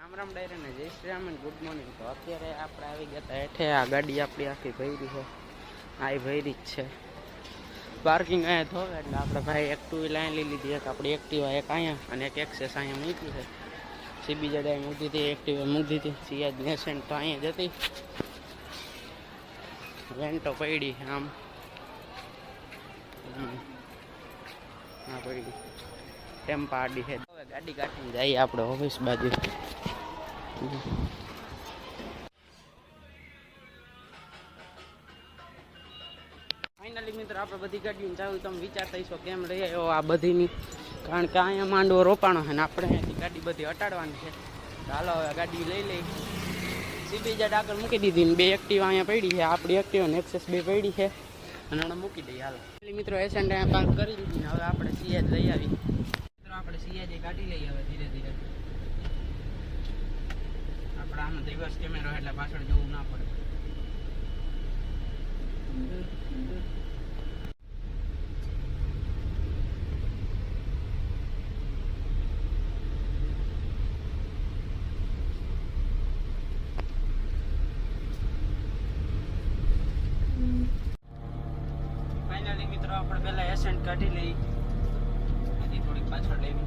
રામ રામ ડાયરે ને જય શ્રી રામ અને ગુડ મોર્નિંગ. તો અત્યારે આપણે આવી ગયા હતા હેઠે. આ ગાડી આપણી આખી ભરી છે, આ ભરી જ છે. પાર્કિંગ અહીંયા થવે એટલે આપણે ભાઈ એક ટુ વ્હીલ અહીંયા લઈ લીધી. એક આપણી એક્ટિવા એક અહીંયા અને એક એક્સેસ અહીંયા મૂકી છે. સીબી જડે મૂકી હતી, એક્ટિવા મૂકી હતી. સિયાજ નેસેન્ટ તો અહીંયા જતી, વેન્ટો પડી આમ હા પડી ટેમ્પા આડી છે. હવે ગાડી કાઢીને જઈએ આપણે ઓફિસ બાજુ. ફાઇનલી મિત્રો આપણે બધી ગાડીને ચાવી તમે વિચારતા હશો કેમ રહી આવ્યો આ બધીની, કારણ કે અહીંયા માંડવો રોપાણો છે ને આપણે અહીંયાથી ગાડી બધી હટાડવાની છે. ચાલો હવે ગાડી લઈ લઈ. સીબી જાડ આગળ મૂકી દીધી ને બે એક્ટિવા અહીંયા પડી છે. આપણી એક્ટિવા ને એક્સેસ બે પડી છે અને આપણે મૂકી દઈએ. હાલો મિત્રો એસેન્ટ અહીંયા પાર્ક કરી દીધી ને હવે આપણે સિયાજ લઈ આવી. મિત્રો આપણે સિયાજ કાઢી લઈએ હવે ધીરે ધીરે. આપણે આનો રિવર્સ કેમેરો એટલે પાછળ જવું ના પડે. ફાઇનલી મિત્રો આપણે પહેલા એસેન્ટ કાઢી લઈ, હજી થોડીક પાછળ લેવી.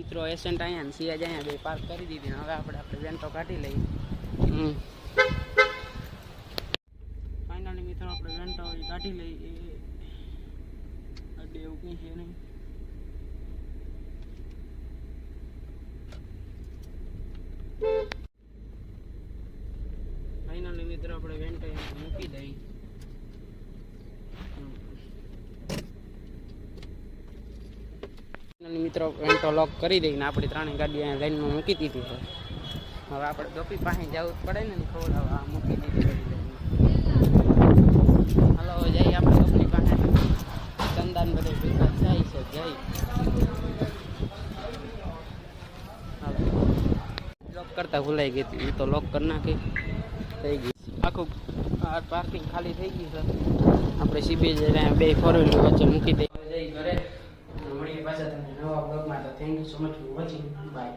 મિત્રો એસેન્ટ અહીંયા ને સિયાજ અહીંયા બે પાર્ક કરી દીધી ને હવે આપણે વેન્ટો કાઢી લઈએ. ફાઇનલી મિત્રો આપણે વેન્ટો કાઢી લઈએ. એટલે એવું કંઈ છે નહીં. ફાઇનલી મિત્રો આપણે વેન્ટો મૂકી દઈએ. મિત્રો વેન્ટો લોક કરી દઈને આપણી ત્રણેય ગાડી અહીંયા લાઈનમાં મૂકી દીધી છે. હવે આપણે ગપી પાસે જવું પડે ને ખવડાવવા, મૂકી દીધી ગાડી. હાલો જઈએ આપણે ગપી પાસે. ચંદાન બધે ભેગા જાય છે. જઈ લોક કરતા ભૂલાઈ ગઈ હતી, તો લોક કરી નાખી થઈ ગઈ. આખું પાર્કિંગ ખાલી થઈ ગયું છે. આપણે સીબી બે ફોર વ્હીલર વચ્ચે મૂકી દઈએ. જઈ ઘરે. મળીએ પાછા તમને નવા બ્લોગમાં. તો thank you so much for watching. By.